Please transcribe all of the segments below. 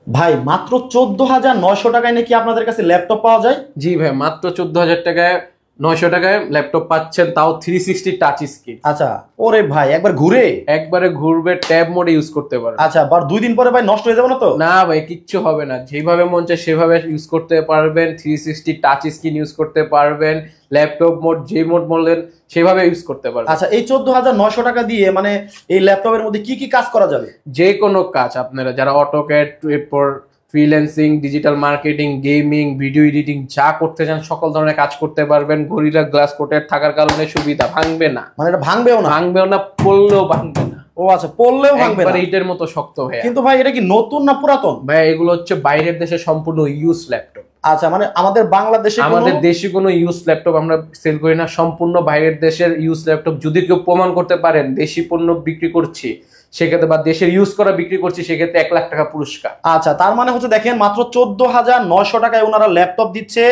ভাই মাত্র 14,900 টাকায় নাকি আপনাদের কাছে ল্যাপটপ পাওয়া যায়? জি ভাই, মাত্র 14,000 টাকায় 900 টাকায় ল্যাপটপ পাচ্ছেন, তাও 360 টাচ স্ক্রিন। আচ্ছা। ওরে ভাই একবার ঘুরে একবারে ঘুরবে, ট্যাব মোডে ইউজ করতে পারবেন। আচ্ছা, বার 2 দিন পরে ভাই নষ্ট হয়ে যাবে না তো? না ভাই, কিচ্ছু হবে না, যেভাবে মন চায় সেভাবে ইউজ করতে পারবেন। 360 টাচ স্ক্রিন ইউজ করতে পারবেন, ল্যাপটপ মোড যে মোড বললেন সেভাবে ইউজ করতে পারবেন। আচ্ছা, এই 14,900 টাকা দিয়ে মানে এই ল্যাপটপের মধ্যে কি কি কাজ করা যাবে? যে কোনো কাজ, আপনারা যারা অটোক্যাড, এরপর freelancing, digital marketing, gaming, video editing যা করতে চান সকল ধরনের কাজ করতে পারবেন। গরিলা গ্লাস কোটেড থাকার কারণে সুবিধা, ভাঙবে না। মানে এটা ভাঙবেও না? ভাঙবেও না, পড়লেও ভাঙবে না। ও আচ্ছা, পড়লেও ভাঙবে না? একবার ইটের মতো শক্ত ভাই। কিন্তু ভাই এটা কি নতুন না পুরাতন? ভাই এগুলো হচ্ছে বাইরের দেশে সম্পূর্ণ ইউজ ল্যাপটপ। আচ্ছা, মানে আমাদের বাংলাদেশে আমাদের দেশি কোনো ইউজ ল্যাপটপ আমরা সেল করি না, সম্পূর্ণ বাইরের দেশের ইউজ ল্যাপটপ। যদি কেউ প্রমাণ করতে পারেন দেশি পণ্য বিক্রি করছি সেক্ষেত্রে, বা দেশের ইউজ করা বিক্রি করছি সেক্ষেত্রে 1 লাখ টাকা পুরস্কার। আচ্ছা, তার মানে হচ্ছে দেখেন মাত্র 14,900 টাকায় ওনারা ল্যাপটপ দিচ্ছে।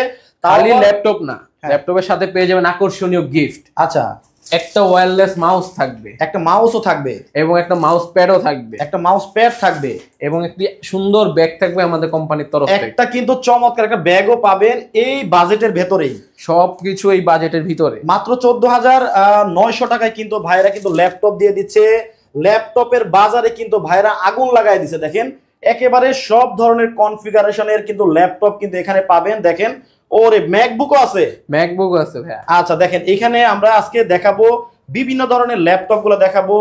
খালি ল্যাপটপ না, ল্যাপটপের সাথে পেয়ে যাবেন আকর্ষণীয় গিফট। আচ্ছা, একটা ওয়্যারলেস মাউস থাকবে, একটা মাউসও থাকবে, এবং একটা মাউস প্যাডও থাকবে, একটা মাউস প্যাড থাকবে, এবং একটি সুন্দর ব্যাগ থাকবে আমাদের কোম্পানির তরফ থেকে। একটা কিন্তু চমৎকার একটা ব্যাগও পাবেন এই বাজেটের ভেতরেই। সবকিছু এই বাজেটের ভিতরে মাত্র 14,900 টাকায় কিন্তু ভাইরা কিন্তু ল্যাপটপ দিয়ে দিচ্ছে। ল্যাপটপের বাজারে কিন্তু ভাইরা আগুন লাগাই দিচ্ছে। দেখেন একেবারে সব ধরনের কনফিগারেশনের কিন্তু ল্যাপটপ কিন্তু এখানে পাবেন। দেখেন ওরে ম্যাকবুকও আছে। ম্যাকবুক আছে ভাই। আচ্ছা দেখেন, এখানে আমরা আজকে দেখাবো বিভিন্ন ধরনের ল্যাপটপ গুলো দেখাবো।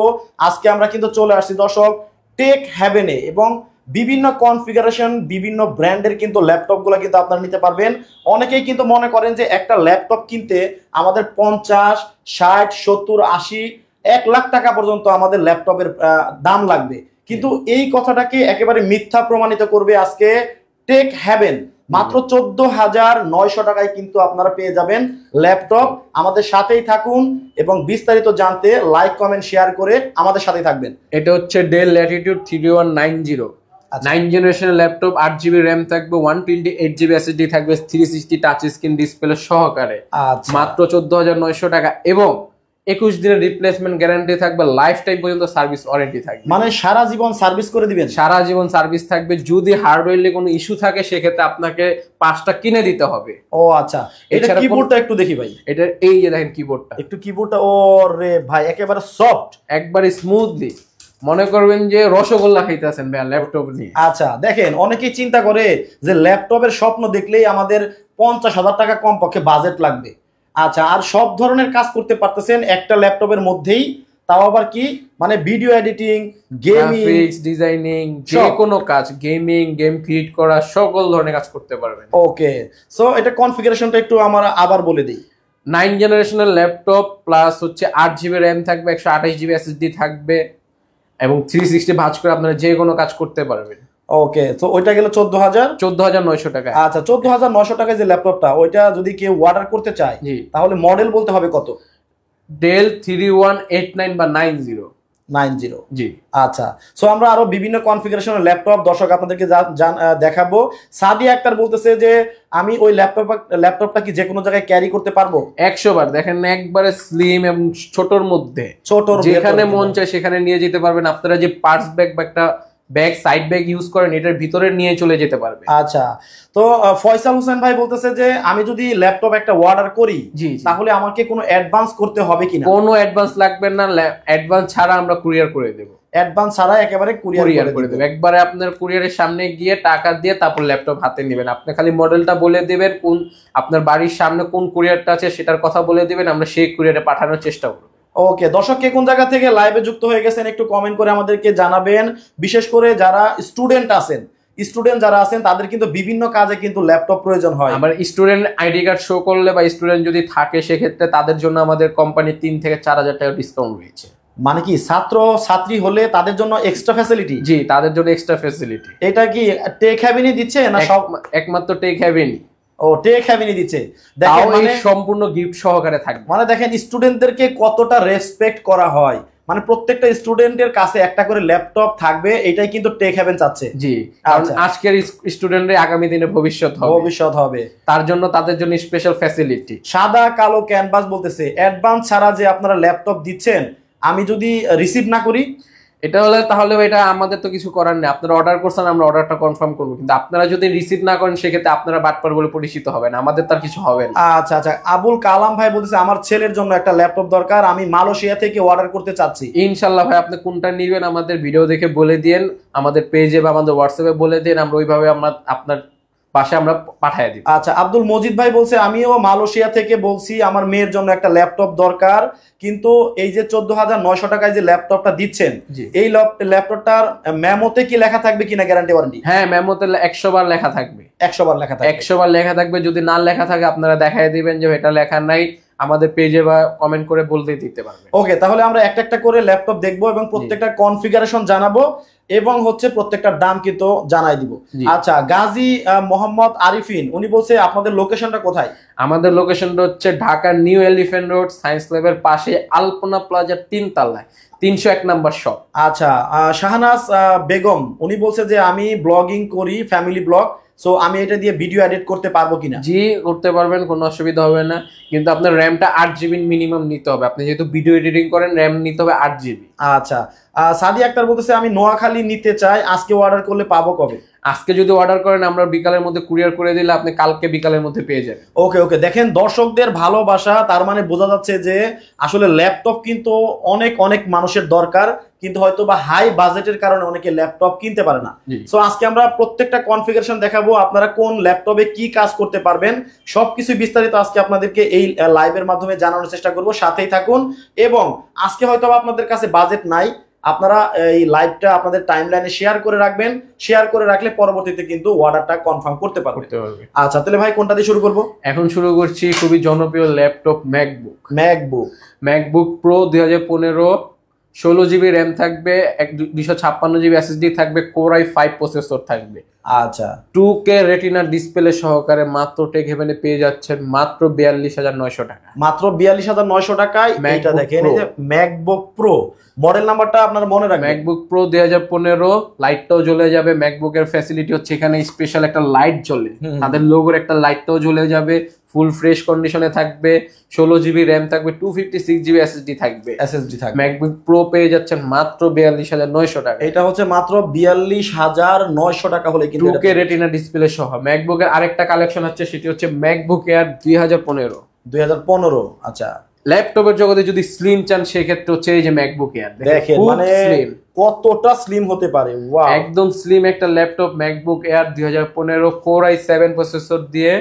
আজকে আমরা কিন্তু চলে আসছি দর্শক টেক হ্যাভেনে, এবং বিভিন্ন কনফিগারেশন বিভিন্ন ব্র্যান্ডের কিন্তু ল্যাপটপ গুলো কিন্তু আপনারা নিতে পারবেন। অনেকেই কিন্তু মনে করেন যে একটা ল্যাপটপ কিনতে আমাদের 50, 60, 70, 80, 1 লাখ টাকা পর্যন্ত আমাদের ল্যাপটপের দাম লাগবে, কিন্তু এই কথাটাকে একেবারে মিথ্যা প্রমাণিত করবে আজকে টেক হ্যাভেন। মাত্র 14,900 টাকায় কিন্তু আপনারা পেয়ে যাবেন ল্যাপটপ। আমাদের সাথেই থাকুন এবং বিস্তারিত জানতে লাইক কমেন্ট শেয়ার করে আমাদের সাথেই থাকবেন। এটা হচ্ছে ডেল ল্যাটিটিউড 3190 9 জেনারেশনের ল্যাপটপ। 8GB র্যাম থাকবে, 128GB এসএসডি থাকবে, 360 টাচ স্ক্রিন ডিসপ্লে সহকারে। মাত্র 14,900 টাকা, এবং 21 দিনের রিপ্লেসমেন্ট গ্যারান্টি থাকবে, লাইফ টাইম পর্যন্ত সার্ভিস ওয়ারেন্টি থাকবে। মানে সারা জীবন সার্ভিস করে দিবেন? সারা জীবন সার্ভিস থাকবে। যদি হার্ডওয়্যারে কোনো ইস্যু থাকে সেক্ষেত্রে আপনাকে 5টা কিনে দিতে হবে। ও আচ্ছা, এটা কিবোর্ডটা একটু দেখি ভাই। এটা এই যে দেখেন কিবোর্ডটা, একটু কিবোর্ডটা ওরে ভাই একেবারে সফট, একবারে স্মুথলি মনে করবেন যে রসগোল্লা খাইতেছেন ভাই ল্যাপটপ নিয়ে। আচ্ছা দেখেন, অনেকেই চিন্তা করে যে ল্যাপটপের স্বপ্ন দেখলেই আমাদের 50,000 টাকা কমপক্ষে বাজেট লাগবে। আচ্ছা, আর সব ধরনের কাজ করতে পারতেছেন একটা ল্যাপটপের মধ্যেই, তাও আবার কি মানে video editing, gaming, graphics designing, যে কোনো কাজ, গেমিং, গেম ক্রিয়েট করা, সকল ধরনের কাজ করতে পারবেন। ওকে, সো এটা কনফিগারেশনটা একটু আমরা আবার বলে দিই। 9 জেনারেশনের ল্যাপটপ, প্লাস হচ্ছে 8GB র্যাম থাকবে, 128GB এসএসডি থাকবে, এবং 360 ভাঁজ করে আপনারা যে কোনো কাজ করতে পারবেন। ওকে, তো ওইটা গেল 14,900 টাকা। আচ্ছা, 14,900 টাকায় যে ল্যাপটপটা, ওইটা যদি কেউ অর্ডার করতে চায় তাহলে মডেল বলতে হবে কত? ডেল 3189 বা 90। জি আচ্ছা, সো আমরা আরো বিভিন্ন কনফিগারেশনের ল্যাপটপ দর্শক আপনাদেরকে দেখাবো। সাদিয়া আক্তার বলতেছে যে আমি ওই ল্যাপটপটা কি যে কোনো জায়গায় ক্যারি করতে পারবো? 100 বার। দেখেন একবারে স্লিম এবং ছোটর মধ্যে, যেখানে মন চায় সেখানে নিয়ে যেতে পারবেন। আপনারা যে পার্স ব্যাগ বা একটা ব্যাগ, সাইড ব্যাগ ইউজ করেন, এটার ভিতরে নিয়ে চলে যেতে পারবে। আচ্ছা, তো ফয়সাল হোসেন ভাই বলতেছে যে আমি যদি ল্যাপটপ একটা অর্ডার করি তাহলে আমাকে কোনো অ্যাডভান্স করতে হবে কিনা? কোনো অ্যাডভান্স লাগবে না, অ্যাডভান্স ছাড়া আমরা কুরিয়ার করে দেব। অ্যাডভান্স ছাড়া একেবারে কুরিয়ার করে দেব। একবারে আপনার কুরিয়ারের সামনে গিয়ে টাকা দিয়ে তারপর ল্যাপটপ হাতে নেবেন। আপনি খালি মডেলটা বলে দিবেন, কোন আপনার বাড়ির সামনে কোন কুরিয়ারটা আছে সেটার কথা বলে দিবেন, আমরা সেই কুরিয়ারে পাঠানোর চেষ্টা করব। ওকে, দর্শক কে কোন জায়গা থেকে লাইভে যুক্ত হয়ে গেছেন একটু কমেন্ট করে আমাদেরকে জানাবেন। বিশেষ করে যারা স্টুডেন্ট যারা আছেন তাদের কিন্তু বিভিন্ন কাজে কিন্তু ল্যাপটপ প্রয়োজন হয়। আমার স্টুডেন্ট আইডি কার্ড শো করলে বা স্টুডেন্ট যদি থাকে সেক্ষেত্রে তাদের জন্য আমাদের কোম্পানি 3 থেকে 4,000 টাকা ডিসকাউন্ট রয়েছে। মানে কি ছাত্র ছাত্রী হলে তাদের জন্য এক্সট্রা ফ্যাসিলিটি? জি, তাদের জন্য এক্সট্রা ফ্যাসিলিটি। এটা কি টেক হ্যাভেনই দিচ্ছে না সব? একমাত্র টেক হ্যাভেনই। ও, টেক হ্যাভেনই দিচ্ছে। দেখেন মানে সম্পূর্ণ গিফট সহকারে থাকবে। মানে দেখেন স্টুডেন্টদেরকে কতটা রেসপেক্ট করা হয়, মানে প্রত্যেকটা স্টুডেন্টের কাছে একটা করে ল্যাপটপ থাকবে, এটাই কিন্তু টেক হ্যাভেন চাচ্ছে। জি, কারণ আজকের স্টুডেন্টরা আগামী দিনে ভবিষ্যৎ হবে, তার জন্য তাদের জন্য স্পেশাল ফ্যাসিলিটি। সাদা কালো ক্যানভাস বলতেছে অ্যাডভান্স ছাড়া যে আপনারা ল্যাপটপ দিচ্ছেন, আমি যদি রিসিভ না করি? এটা হলে তাহলে এটা আমাদের তো কিছু করার নেই, আপনারা অর্ডার করছেন, আমরা অর্ডারটা কনফার্ম করবো, কিন্তু আপনারা যদি রিসিভ না করেন সেক্ষেত্রে আপনারা বাটপার বলে পরিচিত হবেন, আমাদের তার কিছু হবে না। আচ্ছা আচ্ছা, আবুল কালাম ভাই বলতেছে আমার ছেলের জন্য একটা ল্যাপটপ দরকার, আমি মালয়েশিয়া থেকে অর্ডার করতে চাচ্ছি। ইনশাল্লাহ ভাই, আপনি কোনটা নিবেন আমাদের ভিডিও দেখে বলে দিন, আমাদের পেজে বা আমাদের হোয়াটসঅ্যাপে বলে দিন, আমরা ওইভাবে আমরা আপনার পাশে আমরা পাঠিয়ে দিব। আচ্ছা, আব্দুল মজিদ ভাই বলছে আমিও মালয়েশিয়া থেকে বলছি আমার মেয়ের জন্য একটা ল্যাপটপ দরকার, কিন্তু এই যে 14,900 টাকায় যে ল্যাপটপটা দিচ্ছেন, এই ল্যাপটপটার মেমোতে কি লেখা থাকবে কিনা, গ্যারান্টি ওয়ারেন্টি? হ্যাঁ, মেমোতে 100 বার লেখা থাকবে। 100 বার লেখা থাকবে? 100 বার লেখা থাকবে। যদি না লেখা থাকে আপনারা দেখাই দিবেন যে এটা লেখা নাই, আমাদের পেজে বা কমেন্ট করে বলতে দিতে পারবেন। ওকে, তাহলে আমরা একটা একটা করে ল্যাপটপ দেখবো এবং প্রত্যেকটা কনফিগারেশন জানাবো এবং হচ্ছে প্রত্যেকটার দাম কিন্তু জানাই দিব। আচ্ছা, গাজী মোহাম্মদ আরিফিন উনি বলছে আপনাদের লোকেশনটা কোথায়? আমাদের লোকেশনটা হচ্ছে Dhaka new elephant road, science ল্যাবের পাশে আলপনা প্লাজার 3 তলায় 301 নাম্বার শপ। আচ্ছা, শাহনাজ বেগম উনি বলছে যে আমি ব্লগিং করি, ফ্যামিলি ব্লগ, সো আমি এটা দিয়ে ভিডিও এডিট করতে পারবো কিনা? জি, করতে পারবেন, কোনো অসুবিধা হবে না, কিন্তু আপনার র্যামটা 8 GB মিনিমাম নিতে হবে। আপনি যেহেতু ভিডিও এডিটিং করেন, র্যাম নিতে হবে 8 GB। আচ্ছা, সাদি আক্তার বলতেছে আমি নোয়াখালী নিতে চাই, আজকে অর্ডার করলে পাবো কবে? আজকে যদি অর্ডার করেন আমরা বিকালের মধ্যে কুরিয়ার করে দিলে আপনি কালকে বিকালের মধ্যে পেয়ে যাবেন। ওকে ওকে, দেখেন দর্শকদের ভালোবাসা, তার মানে বোঝা যাচ্ছে যে আসলে ল্যাপটপ কিন্তু অনেক অনেক মানুষের দরকার, কিন্তু হয়তো বা হাই বাজেটের কারণে অনেকে ল্যাপটপ কিনতে পারে না। সো আজকে আমরা প্রত্যেকটা কনফিগারেশন দেখাবো, আপনারা কোন ল্যাপটপে কি কাজ করতে পারবেন সবকিছু বিস্তারিত আজকে আপনাদেরকে এই লাইভের মাধ্যমে জানানোর চেষ্টা করব, সাথেই থাকুন। এবং আজকে হয়তো আপনাদের কাছে বাজেট নাই, আপনারা এই লাইভটা আপনাদের টাইমলাইনে শেয়ার করে রাখবেন, শেয়ার করে রাখলে পরবর্তীতে কিন্তু অর্ডারটা কনফার্ম করতে পারবে। আচ্ছা, তাহলে ভাই কোনটা দিয়ে শুরু করব? এখন শুরু করছি খুবই জনপ্রিয় laptop MacBook pro 2015, 16 GB RAM থাকবে, 256 GB SSD থাকবে, কোর i5 প্রসেসর থাকবে। আচ্ছা, 2K রেটিনা ডিসপ্লে সহকারে মাত্র টেক হেভেনে পেয়ে যাচ্ছেন মাত্র 42,900 টাকা। মাত্র 42,900 টাকায় এটা দেখেন, এই যে ম্যাকবুক প্রো, মডেল নাম্বারটা আপনার মনে রাখবেন, ম্যাকবুক প্রো 2015, লাইটটাও জ্বলে যাবে। ম্যাকবুকের ফ্যাসিলিটি হচ্ছে এখানে স্পেশাল একটা লাইট জ্বলে, তাদের লোগোর একটা লাইটটাও জ্বলে যাবে, ফুল ফ্রেশ কন্ডিশনে থাকবে, 16 GB র্যাম থাকবে, 256 GB SSD থাকবে। ম্যাকবুক প্রো পেয়ে যাচ্ছেন মাত্র 42,900 টাকা। এটা হচ্ছে মাত্র 42,900 টাকা হলে কিন্তু 2K রেটিনা ডিসপ্লে সহ। ম্যাকবুকের আরেকটা কালেকশন হচ্ছে, সেটি হচ্ছে ম্যাকবুক এয়ার 2015। আচ্ছা, ল্যাপটপের জগতে যদি স্লিম চান সেক্ষেত্রে হচ্ছে এই যে ম্যাকবুক এয়ার, দেখেন মানে কতটা স্লিম হতে পারে, ওয়াও, একদম স্লিম একটা laptop. MacBook air 2015, core i7 processor দিয়ে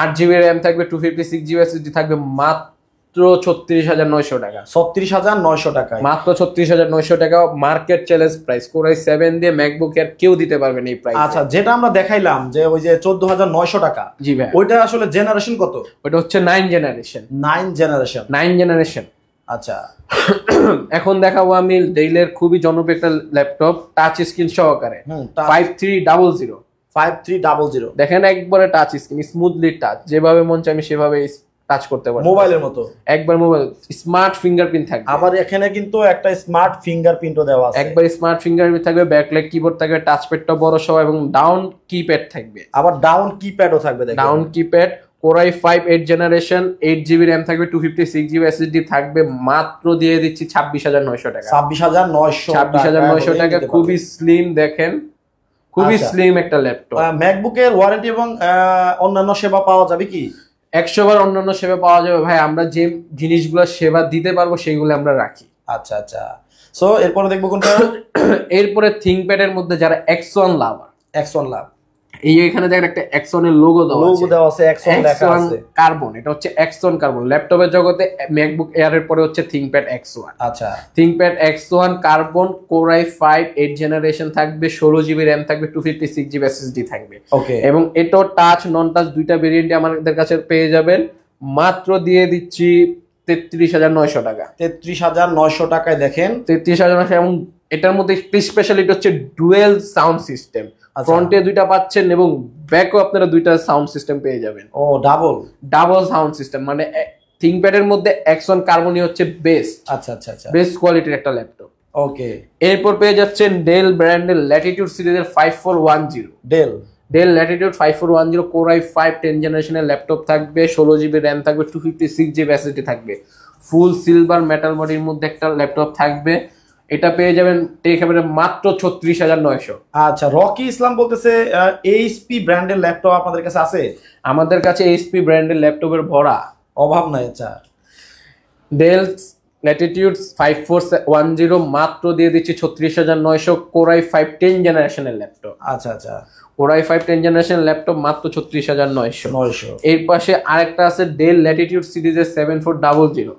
8 GB র্যাম থাকবে, 256 GB SSD থাকবে, মাত্র 36,900 টাকা। 36,900 টাকায়, মাত্র 36,900 টাকা, market challenge price. Core i7 দিয়ে ম্যাকবুক এয়ার কেউ দিতে পারবে না এই প্রাইস। আচ্ছা, যেটা আমরা দেখাইলাম যে ওই যে 14,900 টাকা, জি ভাই, ওইটা আসলে জেনারেশন কত? ওটা হচ্ছে 9 জেনারেশন। আচ্ছা, এখন দেখাবো আমি ডেলের খুবই জনপ্রিয় একটা ল্যাপটপ, টাচ স্ক্রিন সহকারে, 5300। দেখেন একবারে টাচ স্ক্রিন, স্মুথলি টাচ, যেভাবে মন চাই আমি সেভাবে টাচ করতে পারবো, মোবাইলের মতো একবার। মোবাইল স্মার্ট ফিঙ্গারপ্রিন্ট থাকবে, আবার এখানে কিন্তু একটা স্মার্ট ফিঙ্গারপ্রিন্টও দেওয়া আছে, একবার স্মার্ট ফিঙ্গারপ্রিন্ট থাকবে, ব্যাকলাইট কিবোর্ড থাকবে, টাচপ্যাডটা বড় সহ এবং ডাউন কিপ্যাড থাকবে, আবার ডাউন কিপ্যাডও থাকবে, down keypad. Core i5 8 generation, 8 GB RAM থাকবে, 256 GB SSD থাকবে, মাত্র দিয়ে দিচ্ছি 26,900 টাকা। 26,900 টাকা, খুবই স্লিম, দেখেন খুবই স্লিম একটা ল্যাপটপ। ম্যাকবুকের ওয়ারেন্টি এবং অন্যান্য সেবা পাওয়া যাবে কি? 100 বার অন্যান্য সেবা পাওয়া যাবে ভাই, আমরা যে জিনিসগুলো সেবা দিতে পারবো সেগুলো আমরা রাখি। আচ্ছা আচ্ছা, সো এরপরে দেখবো কোনটা? এরপরে থিংকপ্যাড এর মধ্যে যারা X1 লাভ, এই এখানে দেখেন একটা X1 এর লোগো দেওয়া আছে, X1 লেখা আছে, কার্বন, এটা হচ্ছে X1 কার্বন। ল্যাপটপের জগতে ম্যাকবুক এয়ার এর পরে হচ্ছে থিংকপ্যাড X1। আচ্ছা, ThinkPad X1 carbon, core i5 8 generation থাকবে, 16 GB র্যাম থাকবে, 256 GB SSD থাকবে। ওকে, এবং এটাও টাচ নন টাচ দুইটা ভেরিয়েন্টে আমাদের কাছে পেয়ে যাবেন, মাত্র দিয়ে দিচ্ছি 33,900 টাকা। 33,900 টাকায় দেখেন, 33,900। এবং এটার মধ্যে স্পেশালিটি হচ্ছে ডুয়েল সাউন্ড সিস্টেম, ফ্রন্টে দুইটা পাচ্ছেন এবং ব্যাকও আপনারা দুইটা সাউন্ড সিস্টেম পেয়ে যাবেন। ও, ডাবল সাউন্ড সিস্টেম, মানে থিংকপ্যাডের মধ্যে X1 কার্বনই হচ্ছে বেস্ট। আচ্ছা, বেস্ট কোয়ালিটির একটা ল্যাপটপ। ওকে, এরপর পেয়ে যাচ্ছেন ডেল ব্র্যান্ডের ল্যাটিটিউড সিরিজের 5410। ডেল ল্যাটিটিউড 5410, কোর i5 10 জেনারেশনের ল্যাপটপ থাকবে, 16 GB র্যাম থাকবে, 256 GB SSD থাকবে, ফুল সিলভার মেটাল বডির মধ্যে একটা ল্যাপটপ থাকবে। এটা পেয়ে যাবেন টেক হেভেনে মাত্র 36,900। আচ্ছা, রকি ইসলাম বলতেছে এইচপি ব্র্যান্ডের ল্যাপটপ আপনাদের কাছে আছে? আমাদের কাছে এইচপি ব্র্যান্ডের ল্যাপটপের ভরা, অভাব নাই। আচ্ছা, ডেল ল্যাটিটিউড 5410 মাত্র দিয়ে দিচ্ছি 36,900, কোরাই 5 10 জেনারেশনের ল্যাপটপ। আচ্ছা আচ্ছা, কোরাই 5 10 জেনারেশনের ল্যাপটপ মাত্র 36,900। 900। এর পাশে আরেকটা আছে ডেল ল্যাটিটিউড সিরিজের 7400।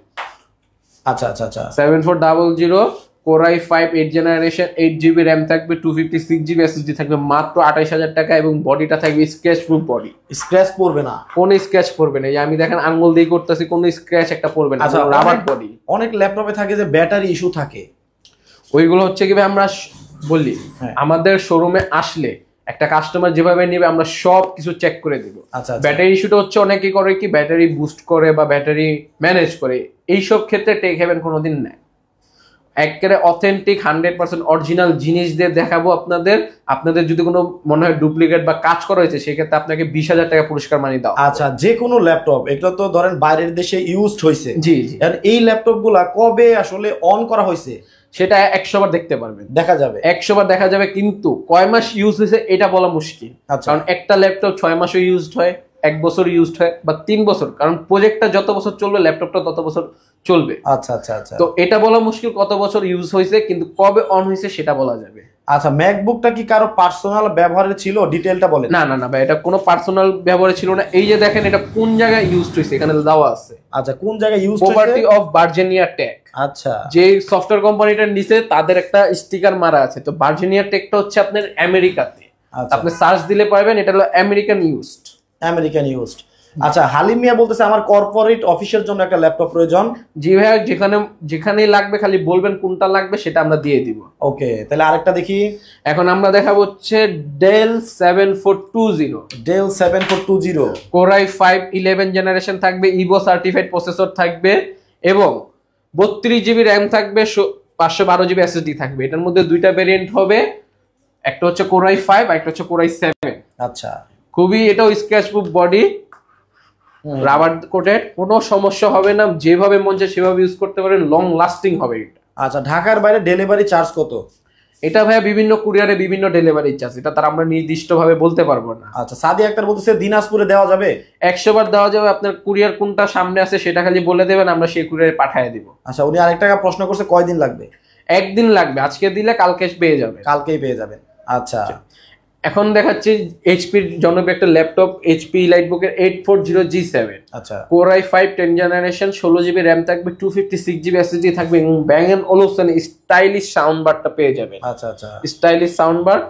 আচ্ছা আচ্ছা আচ্ছা, 7400 কোরাই 5 8 জেনারেশন, 8GB র্যাম থাকবে, 256GB এসএসডি থাকবে, মাত্র 28,000 টাকা এবং বডিটা থাকবে স্ক্র্যাচ প্রুফ বডি। স্ক্র্যাচ পড়বে না? কোনো স্ক্র্যাচ পড়বে না, এই আমি দেখেন আঙ্গুল দিয়ে করতেছি, কোনো স্ক্র্যাচ একটা পড়বে না। আচ্ছা, রাবার বডি। অনেক ল্যাপটপে থাকে যে ব্যাটারি ইস্যু থাকে, ওইগুলো হচ্ছে কি ভাই আমরা বলি আমাদের শোরুমে আসলে একটা কাস্টমার যেভাবে নেবে আমরা সব কিছু চেক করে দিব। আচ্ছা, ব্যাটারি ইস্যুটা হচ্ছে অনেকে করে কি ব্যাটারি বুস্ট করে বা ব্যাটারি ম্যানেজ করে, এইসব ক্ষেত্রে টেক হেভেন কোনোদিন নেয়। একেবারে অথেন্টিক 100% অরিজিনাল জিনিস দিয়ে দেখাবো আপনাদের। আপনাদের যদি কোনো মনে হয় ডুপ্লিকেট বা কাজ করা হয়েছে সেক্ষেত্রে আপনাকে 20,000 টাকা পুরস্কার মানি দাও। আচ্ছা, যে কোনো ল্যাপটপ এগুলো তো ধরেন বাইরের দেশে ইউজড হয়েছে, জি জি, এই ল্যাপটপ গুলা কবে আসলে অন করা হয়েছে সেটা 100 বার দেখতে পারবেন, দেখা যাবে, 100 বার দেখা যাবে, কিন্তু কয় মাস ইউজ হয়েছে এটা বলা মুশকিল। কারণ একটা ল্যাপটপ 6 মাসও ইউজড হয়, 1 বছর ইউজড হয় বা 3 বছর, কারণ প্রজেক্টটা যত বছর চলবে ল্যাপটপটা তত বছর চলবে। আচ্ছা আচ্ছা আচ্ছা, তো এটা বলা মুশকিল কত বছর ইউজ হয়েছে, কিন্তু কবে অন হয়েছে সেটা বলা যাবে। আচ্ছা, ম্যাকবুকটা কি কারো পার্সোনাল ব্যবহারে ছিল? ডিটেইলটা বলেন। না না না ভাই, এটা কোনো পার্সোনাল ব্যবহারে ছিল না। এই যে দেখেন এটা কোন জায়গায় ইউজ হয়েছে এখানে দেওয়া আছে। আচ্ছা, কোন জায়গায় use? Property of Virginia Tech. আচ্ছা, যে সফটওয়্যার কোম্পানিটার নিচে তাদের একটা স্টিকার মারা আছে। তো ভার্জিনিয়া টেকটা হচ্ছে আপনার আমেরিকাতে, আপনি সার্চ দিলে পাবেন এটা হলো আমেরিকান ইউজড। American used. আচ্ছা, হালিম মিয়া বলতেছে আমার কর্পোরেট অফিসের জন্য একটা ল্যাপটপ প্রয়োজন। জি ভাই, যেখানেই লাগবে খালি বলবেন কোনটা লাগবে সেটা আমরা দিয়ে দিব। ওকে, তাহলে আরেকটা দেখি। এখন আমরা দেখাবো হচ্ছে ডেল 7420। ডেল 7420 কোরাই 5 11 জেনারেশন থাকবে, ইভো সার্টিফাইড প্রসেসর থাকবে এবং 32GB র্যাম থাকবে, 512GB এসএসডি থাকবে। এটার মধ্যে দুইটা ভেরিয়েন্ট হবে, একটা হচ্ছে কোরাই 5 আর একটা হচ্ছে কোরাই 7। আচ্ছা, খুবই এটাও scratch proof body, rubber coated, কোনো সমস্যা হবে না, যেভাবে মন চায় সেভাবে ইউজ করতে পারেন, লং লাস্টিং হবে এটা। আচ্ছা, ঢাকার বাইরে ডেলিভারি চার্জ কত? এটা ভাইয়া বিভিন্ন কুরিয়ারে বিভিন্ন ডেলিভারি চার্জ, এটা তার আমরা নির্দিষ্টভাবে বলতে পারবো না। আচ্ছা, সাদি আক্তার বলতেছে দিনাজপুরে দেওয়া যাবে? 100 বার দেওয়া যাবে, আপনার কুরিয়ার কোনটা সামনে আছে সেটা খালি বলে দেবেন, আমরা সেই কুরিয়ারে পাঠিয়ে দিব। আচ্ছা, উনি আরেকটা প্রশ্ন করছে কয়দিন লাগবে? 1 দিন লাগবে, আজকে দিলে কালকে পেয়ে যাবে। কালকেই পেয়ে যাবেন। আচ্ছা, এখন দেখাচ্ছি এইচপির জনপ্রিয় একটা ল্যাপটপ, এইচপি লাইটবুকের 840G7। আচ্ছা, কোরাই 5 10 জেনারেশন, 16GB র্যাম থাকবে, 256GB এসএসডি থাকবে এবং ব্যাং এন্ড ওলুফসন স্টাইলিশ সাউন্ড বারটা পেয়ে যাবেন। আচ্ছা আচ্ছা, স্টাইলিশ সাউন্ড বার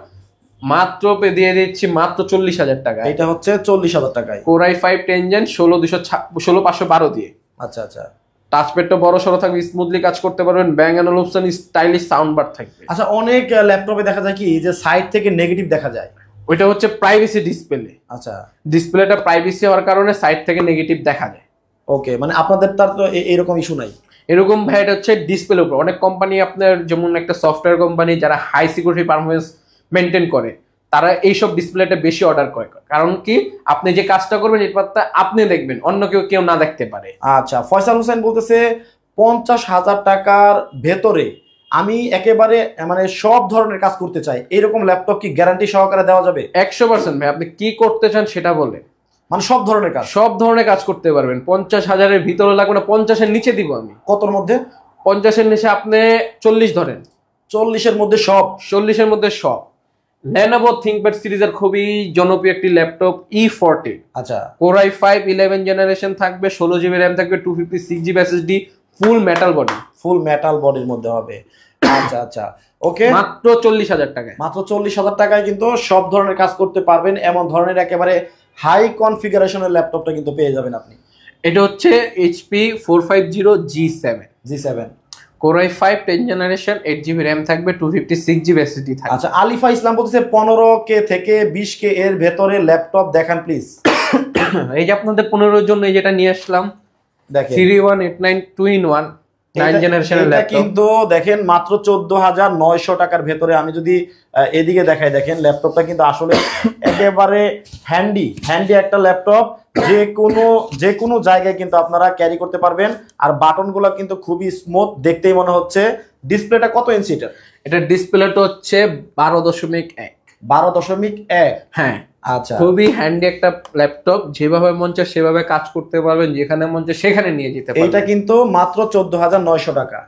মাত্র দিয়ে দিচ্ছি মাত্র 40,000 টাকা। এটা হচ্ছে 40,000 টাকায়। কোরাই 5 10 জেন 16512 দিয়ে। আচ্ছা আচ্ছা, টাচপ্যাডটা বড় সড়ো থাকবে, স্মুথলি কাজ করতে পারবেন, ব্যাং এন্ড ওলুফসন স্টাইলিশ সাউন্ড বার থাকবে। আচ্ছা, অনেক ল্যাপটপে দেখা যায় কি যে সাইড থেকে নেগেটিভ দেখা যায়, ওইটা হচ্ছে প্রাইভেসি ডিসপ্লে। আচ্ছা, ডিসপ্লেটা প্রাইভেসি হওয়ার কারণে সাইড থেকে নেগেটিভ দেখা যায়। ওকে, মানে আপনাদের তার তো এরকম ইস্যু নাই? এরকম ভাই এটা হচ্ছে ডিসপ্লের উপর। অনেক কোম্পানি আপনার যেমন একটা সফটওয়্যার কোম্পানি যারা হাই সিকিউরিটি পারফরমেন্স মেনটেন করে তারা এইসব ডিসপ্লেটা বেশি অর্ডার করে, কারণ কি আপনি যে কাজটা করবেন এটা আপনি দেখবেন, অন্য কেউ না দেখতে পারে। আচ্ছা, ফয়সাল হোসেন বলতেছে 50,000 টাকার ভেতরে আমি একেবারে মানে সব ধরনের কাজ করতে চাই, এরকম ল্যাপটপ কি গ্যারান্টি সহকারে দেওয়া যাবে? 100% ভাই, আপনি কি করতে চান সেটা বলে, মানে সব ধরনের কাজ? সব ধরনের কাজ করতে পারবেন। 50,000-এর ভিতরে লাগবে না, 50-এর নিচে দিব আমি। কতর মধ্যে? 50-এর নিচে আপনি 40 ধরেন। 40-এর মধ্যে সব? 40-এর মধ্যে সব। Lenovo ThinkPad সিরিজের খুবই জনপ্রিয় একটি ল্যাপটপ E40। আচ্ছা, কোরাই 5 11 জেনারেশন থাকবে, 16GB র্যাম থাকবে, 256GB এসএসডি, ফুল মেটাল বডি। ফুল মেটাল বডির মধ্যে হবে। আচ্ছা আচ্ছা, ওকে, মাত্র 40,000 টাকায়। মাত্র 40,000 টাকায় কিন্তু সব ধরনের কাজ করতে পারবেন, এমন ধরনের একেবারে হাই কনফিগারেশনের ল্যাপটপটা কিন্তু পেয়ে যাবেন আপনি। এটা হচ্ছে HP 450G7। G7 core i 5 10 generation, 8GB RAM থাকবে, 256GB এসএসডি থাকবে। আচ্ছা, আলিফা ইসলাম বলতেছে 15K থেকে 20K এর ভেতরে ল্যাপটপ দেখান প্লিজ। এই যে আপনাদের 15 এর জন্য এই যেটা নিয়ে আসলাম, দেখেন 3189 2-in-1 9 জেনারেশনের এটা ল্যাপটপ কিন্তু দেখেন মাত্র 14,900 টাকার ভেতরে। আমি যদি এদিকে দেখাই, দেখেন ল্যাপটপটা কিন্তু আসলে একেবারে হ্যান্ডি একটা ল্যাপটপ। যে কোনো জায়গায় কিন্তু আপনারা ক্যারি করতে পারবেন। আর বাটনগুলো কিন্তু খুবই স্মুথ, দেখতেই মনে হচ্ছে। ডিসপ্লেটা কত ইঞ্চি? এটা ডিসপ্লেটা হচ্ছে 12.1। 12.1, হ্যাঁ। আচ্ছা, খুবই হ্যান্ডি একটা ল্যাপটপ, যেভাবে মন চায় সেভাবে কাজ করতে পারবেন, যেখানে মন চায় সেখানে নিয়ে যেতে পারবেন। এটা কিন্তু মাত্র 14,900 টাকা।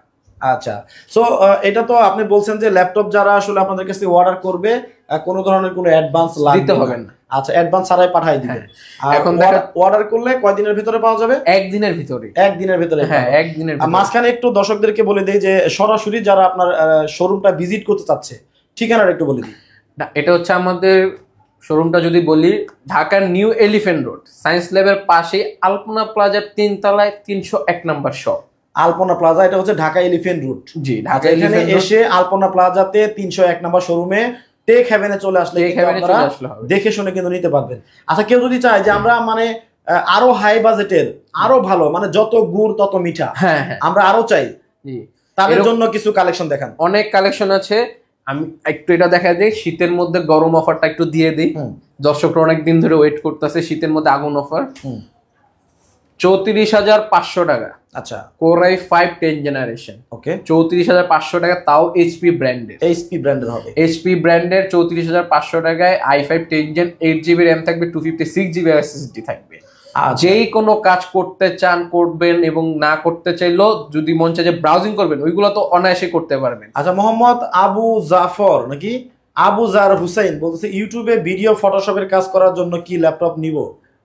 আচ্ছা, সো এটা তো আপনি বলছেন যে ল্যাপটপ যারা আসলে আপনাদের কাছে অর্ডার করবে কোনো ধরনের কোনো অ্যাডভান্স দিতে হবে না। আচ্ছা, অ্যাডভান্স ছাড়াই পাঠিয়ে দিবেন। এখন অর্ডার করলে কয়দিনের ভিতরে পাওয়া যাবে? একদিনের ভিতরে। একদিনের ভিতরে, হ্যাঁ, একদিনের ভিতরে। মাঝখানে একটু দর্শকদেরকে বলে দেই যে সরাসরি যারা আপনার শোরুমটা ভিজিট করতে চাচ্ছে, ঠিকানাটা একটু বলে দিই। এটা হচ্ছে আমাদের শোরুমটা যদি বলি, ঢাকার নিউ এলিফ্যান্ট রোড সায়েন্স ল্যাবের পাশে আলপনা প্লাজার 3 তলায় 301 নম্বর শপ। আলপনা প্লাজা, এটা হচ্ছে ঢাকা এলিফ্যান্ট রোড। জি, ঢাকা এখানে এসে আলপনা প্লাজাতে 301 নম্বর শোরুমে টেক হেভেনে চলে আসলে দেখে শুনে কিন্তু নিতে পারবেন। আচ্ছা, কেউ যদি চায় যে আমরা মানে আরো হাই বাজেটের, আরো ভালো, মানে যত গুড় তত মিঠা, হ্যাঁ আমরা আরো চাই, তাদের জন্য কিছু কালেকশন দেখান। অনেক কালেকশন আছে, আমি একটু এটা দেখা দিই। শীতের মধ্যে গরম অফারটা একটু দিয়ে দিই, দর্শকরা অনেকদিন ধরে ওয়েট করতেছে। শীতের মধ্যে আগুন অফার 34,500 টাকা। আচ্ছা, Core i5 10 জেনারেশন, ওকে, 34,500 টাকা, তাও এইচপি ব্র্যান্ডের। এইচপি ব্র্যান্ডের হবে, এইচপি ব্র্যান্ডের 34,500 টাকায় i5 10 জেন 8GB র্যাম থাকবে, 256GB এসএসডি থাকবে। যেই কোনো কাজ করতে চান করবেন, এবং না করতে চাইলেও যদি মন চায় যে ব্রাউজিং করবেন, ওইগুলো তো অনায়াসে করতে পারবেন। আচ্ছা, মোহাম্মদ আবু জাফর নাকি আবু জার হুসাইন বলতেছে ইউটিউবে ভিডিও ফটোশপের কাজ করার জন্য কি ল্যাপটপ নিব?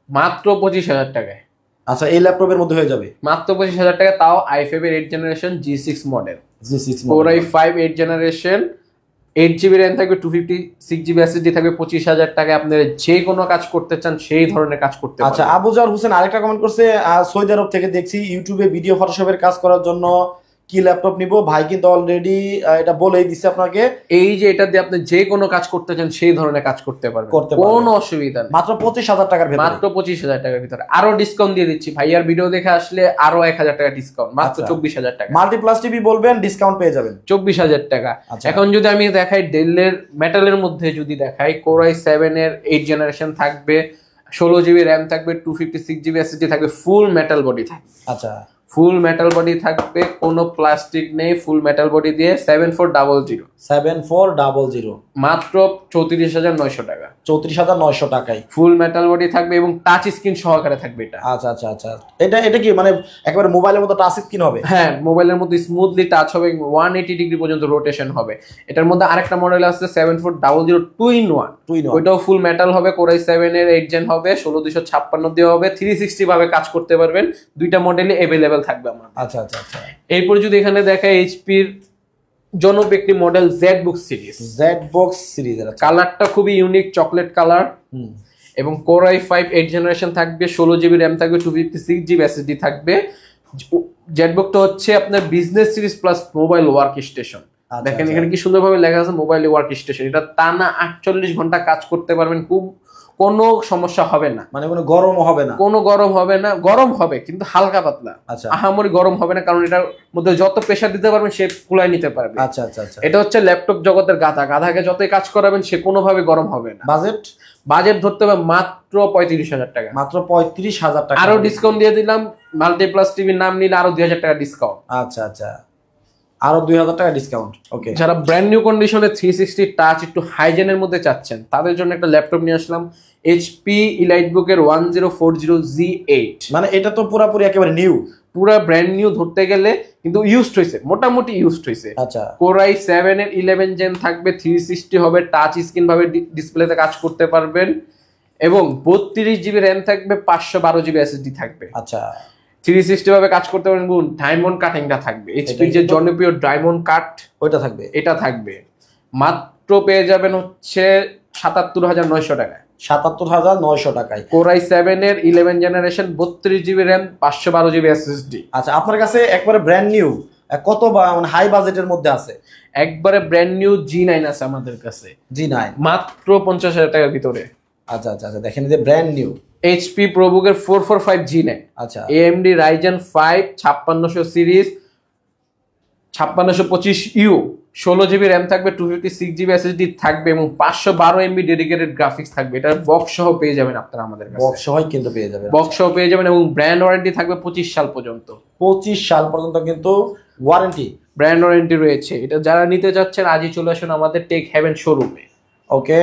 মাত্র 25,000 টাকায়। আচ্ছা, এই ল্যাপটপের মধ্যে হয়ে যাবে মাত্র 25,000 টাকা, তাও i5 এর 8 generation G6 model. Core i5 8 generation, 8GB RAM থাকবে, 256GB এসএসডি থাকবে। 25,000 টাকায় আপনারা যে কোনো কাজ করতে চান সেই ধরনের কাজ করতে পারবেন। আচ্ছা, আবুজার হোসেন আরেকটা কমেন্ট করছে, সৌদি আরব থেকে দেখছি ইউটিউবে ভিডিও ফটোশপের কাজ করার জন্য কি ল্যাপটপ নিব? ভাই কিন্তু অলরেডি এটা বলেই দিছে আপনাকে। এই যে এটা দিয়ে আপনি যে কোনো কাজ করতে চান সেই ধরনের কাজ করতে পারবেন, কোনো অসুবিধা নেই। মাত্র 25,000 টাকার ভিতরে, মাত্র 25,000 টাকার ভিতরে। আরো ডিসকাউন্ট দিয়ে দিচ্ছি, ভাইয়ার ভিডিও দেখে আসলে আরো 1,000 টাকা ডিসকাউন্ট, মাত্র 24,000 টাকা। মাল্টিপ্লাস টিভি বলবেন, ডিসকাউন্ট পেয়ে যাবেন 24,000 টাকা। এখন যদি আমি দেখাই ডেলের মেটালের মধ্যে, যদি দেখাই Core i7 এর 8 জেনারেশন থাকবে, 16GB র্যাম থাকবে, 256GB এসএসডি থাকবে, ফুল মেটাল বডি থাকবে। আচ্ছা, ফুল মেটাল বডি থাকবে, কোনো প্লাস্টিক নেই, ফুল মেটাল বডি দিয়ে 7400 মাত্র 34,900 টাকা। 34,900 টাকায় ফুল মেটাল বডি থাকবে এবং টাচ স্ক্রিন সহকারে থাকবে এটা। আচ্ছা আচ্ছা আচ্ছা, এটা কি মানে একেবারে মোবাইলের মতো টাচ স্ক্রিন হবে? হ্যাঁ, মোবাইলের মতো স্মুথলি টাচ হবে, 180 ডিগ্রি পর্যন্ত রোটেশন হবে। এটার মধ্যে আরেকটা মডেল আছে 7400 2-in-1, ওইটাও ফুল মেটাল হবে, Core i7 এর 8 জেন হবে, 16256 দিয়ে হবে, 360 ভাবে কাজ করতে পারবেন। দুইটা মডেলই अवेलेबल থাকবে আমার। আচ্ছা আচ্ছা আচ্ছা, এরপর যদি এখানে দেখায় এইচপির জনপ্রিয় একটি মডেল ZBook সিরিজ, কালারটা খুবই ইউনিক, চকলেট কালার, এবং Core i5 8 জেনারেশন থাকবে, 16GB র্যাম থাকবে, 256GB এসএসডি থাকবে। ZBookটা হচ্ছে আপনার business series plus mobile work station. দেখেন এখানে কি সুন্দরভাবে লেখা আছে মোবাইল ওয়ার্ক স্টেশন। এটা টানা 48 ঘন্টা কাজ করতে পারবেন, কোনো সমস্যা হবে না, মানে কোনো গরম হবে না, কোনো গরম হবে না। গরম হবে কিন্তু হালকা পাতলা, আহামরি গরম হবে না, কারণ এটার মধ্যে যত প্রেসার দিতে পারবেন সে কুলাই নিতে পারবে। আচ্ছা আচ্ছা আচ্ছা, এটা হচ্ছে ল্যাপটপ জগতের গাধাকে যতই কাজ করাবেন সে কোনোভাবে গরম হবে না। বাজেট ধরতে হবে মাত্র 35,000 টাকা। মাত্র 35,000 টাকা। আরো ডিসকাউন্ট দিয়ে দিলাম, মাল্টিপ্লাস টিভির নাম নিলে আরো 2,000 টাকা ডিসকাউন্ট। আচ্ছা আচ্ছা, আরো 2,000 টাকা ডিসকাউন্ট। ওকে, যারা ব্র্যান্ড নিউ কন্ডিশনে 360 টাচ একটু হাইজেনের মধ্যে চাচ্ছেন তাদের জন্য একটা ল্যাপটপ নিয়ে আসলাম, HP EliteBook এর 1040Z8। মানে এটা তো পুরোপুরি একেবারে নিউ, পুরো ব্র্যান্ড নিউ ধরতে গেলে, কিন্তু ইউজড হইছে, মোটামুটি ইউজড হইছে। আচ্ছা, Core i7 এর 11 জেন থাকবে, 360 হবে, টাচ স্ক্রিন ভাবে ডিসপ্লেতে কাজ করতে পারবেন, এবং 32GB র্যাম থাকবে, 512GB এসএসডি থাকবে। আচ্ছা, 360 ভাবে কাজ করতে পারবেন। ডায়মন্ড কাটিংটা থাকবে, HP যে জনপ্রিয় ডায়মন্ড কাট ওইটা থাকবে, এটা থাকবে। মাত্র পেয়ে যাবেন হচ্ছে 77,900 টাকায়। 77,900 টাকায় Core i7 এর 11 generation, 32GB RAM, 512GB SSD. আচ্ছা, আপনার কাছে একবারে ব্র্যান্ড নিউ কত মানে হাই বাজেটের মধ্যে আছে? একবারে ব্র্যান্ড নিউ G9 আছে আমাদের কাছে, G9 মাত্র 50,000 টাকার ভিতরে। আচ্ছা আচ্ছা আচ্ছা, দেখেন এই যে ব্র্যান্ড নিউ HP ProBook এর 445 G9। আচ্ছা, AMD Ryzen 5 5600 series, 5625U 16GB RAM থাকবে, 256GB SSD থাকবে এবং 512 MB ডেডিকেটেড গ্রাফিক্স থাকবে। এটার বক্স সহ পেয়ে যাবেন আপনারা আমাদের কাছে। বক্স সহই কিন্তু পেয়ে যাবেন, বক্স সহ পেয়ে যাবেন এবং ব্র্যান্ড ওয়ারেন্টি থাকবে 25 সাল পর্যন্ত। 25 সাল পর্যন্ত কিন্তু ওয়ারেন্টি, ব্র্যান্ড ওয়ারেন্টি রয়েছে। এটা যারা নিতে যাচ্ছেন আজই চলে আসুন আমাদের টেক হেভেন শোরুমে। ওকে,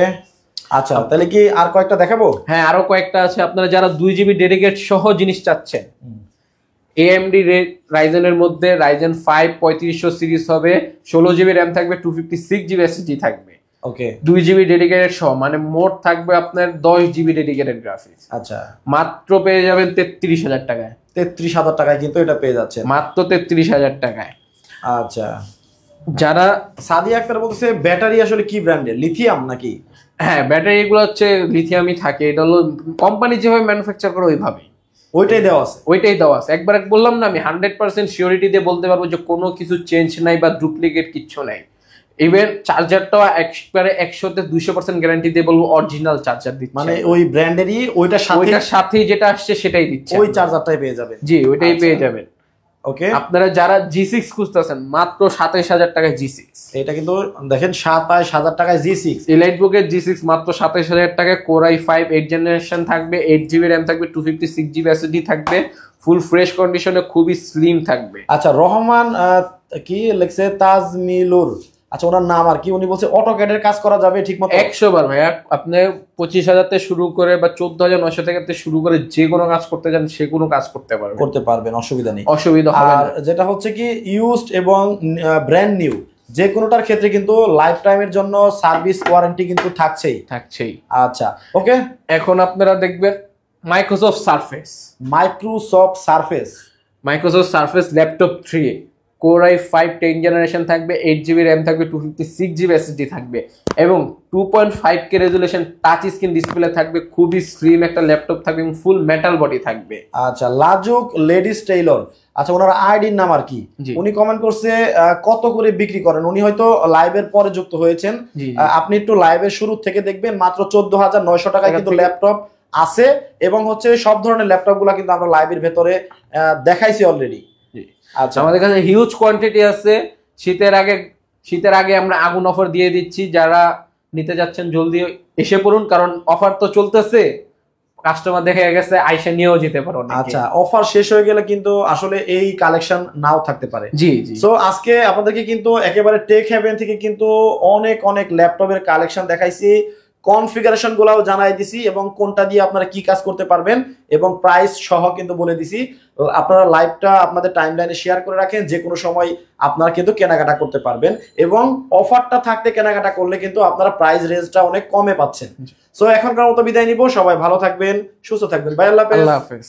আচ্ছা তাহলে কি আর কয়েকটা দেখাবো? হ্যাঁ, আরো কয়েকটা আছে। আপনারা যারা 2GB ডেডিকেট সহ জিনিস চাচ্ছেন, AMD রাইজেনের মধ্যে রাইজেন 5 3500 সিরিজ হবে, 16GB র্যাম থাকবে, 256GB SSD থাকবে। ওকে, 2GB ডেডিকেটেড সহ, মানে মোট থাকবে আপনার 10GB ডেডিকেটেড গ্রাফিক্স। আচ্ছা, মাত্র পেয়ে যাবেন 33,000 টাকায়। 33,000 টাকায় কিন্তু এটা পেয়ে যাচ্ছে, মাত্র 33,000 টাকায়। আচ্ছা, যারা সাদিয়া আক্তার বলছে ব্যাটারি আসলে কি ব্র্যান্ডের, লিথিয়াম নাকি? হ্যাঁ, ব্যাটারি এগুলো হচ্ছে লিথিয়ামই থাকে। এটা হলো কোম্পানি যেভাবে ম্যানুফ্যাকচার করে ওইভাবেই, ওইটাই দেওয়া আছে, ওইটাই দেওয়া আছে। একবার বললাম না আমি 100% সিওরিটি দিয়ে বলতে পারবো যে কোনো কিছু চেঞ্জ নাই বা ডুপ্লিকেট কিচ্ছু নাই। ইভেন চার্জারটাও একবারে 100-200% গ্যারান্টি দিয়ে বলবো অরিজিনাল চার্জার দিচ্ছে, মানে ওই ব্র্যান্ডেরই ওইটার সাথেই যেটা আসছে সেটাই দিচ্ছে, ওই চার্জারটাই পেয়ে যাবেন। জি, ওইটাই পেয়ে যাবেন। ওকে, আপনারা যারা G6 খুঁজতেছেন মাত্র 27,000 টাকায় G6, এটা কিন্তু দেখেন 27,000 টাকায় G6, এলাইটবুকের G6 মাত্র 27,000 টাকায়। Core i5 8 জেনারেশন থাকবে, 8GB র্যাম থাকবে, 256GB SSD থাকবে, ফুল ফ্রেশ কন্ডিশনে, খুবই স্লিম থাকবে। আচ্ছা, রহমান কি লিখছে, তাজমিলুর, আচ্ছা ওনার নাম আর কি, উনি বলছে অটোক্যাডের কাজ করা যাবে ঠিকমতো? 100 বার ভাইয়া, আপনি 25,000 থেকে শুরু করে বা 14,900 টাকা থেকে শুরু করে যে কোনো কাজ করতে চান সে কোনো কাজ করতে পারবেন, অসুবিধা নেই, অসুবিধা হবে না। আর যেটা হচ্ছে কি ইউজড এবং ব্র্যান্ড নিউ যে কোনোটার ক্ষেত্রে কিন্তু লাইফ টাইমের জন্য সার্ভিস ওয়ারেন্টি কিন্তু থাকছেই। আচ্ছা, ওকে, এখন আপনারা দেখবেন Microsoft surface laptop 3 Core i5 10 generation থাকবে, 8GB র্যাম থাকবে, 256GB SSD থাকবে এবং 2.5K resolution touch screen display থাকবে। খুবই স্লিম একটা ল্যাপটপ থাকবে এবং ফুল মেটাল বডি থাকবে। আচ্ছা, লাজুক লেডিস টেইলর, আচ্ছা ওনার আইডির নাম আর কি, উনি কমেন্ট করছে কত করে বিক্রি করেন। উনি হয়তো লাইভের পরে যুক্ত হয়েছেন, আপনি একটু লাইভের শুরু থেকে দেখবেন। মাত্র 14,900 টাকায় কিন্তু ল্যাপটপ আছে এবং হচ্ছে সব ধরনের ল্যাপটপ গুলা কিন্তু আমরা লাইভের ভেতরে দেখাইছি অলরেডি। আচ্ছা, আমাদের কাছে হিউজ কোয়ান্টিটি আছে। শীতের আগে আমরা আগুন অফার দিয়ে দিচ্ছি, যারা নিতে যাচ্ছেন জলদি এসে পড়ুন, কারণ অফার তো চলতেছে, কাস্টমার দেখে গেছে আইসা নিয়েও যেতে পারো। আচ্ছা, অফার শেষ হয়ে গেলে কিন্তু আসলে এই কালেকশন নাও থাকতে পারে। জি, সো আজকে আপনাদেরকে কিন্তু একেবারে টেক হেভেন থেকে কিন্তু অনেক ল্যাপটপের কালেকশন দেখাইছি, কনফিগারেশন গুলাও জানাই দিছি এবং কোনটা দিয়ে আপনারা কি কাজ করতে পারবেন এবং প্রাইস সহ কিন্তু বলে দিছি। আপনারা লাইভটা আপনাদের টাইমলাইনে শেয়ার করে রাখেন, যে কোনো সময় আপনারা কিন্তু কেনাকাটা করতে পারবেন এবং অফারটা থাকতে কেনাকাটা করলে কিন্তু আপনারা প্রাইস রেঞ্জটা অনেক কমে পাচ্ছেন। সো এখনকার মতো বিদায় নিব, সবাই ভালো থাকবেন, সুস্থ থাকবেন, বাই, আল্লাহ হাফেজ।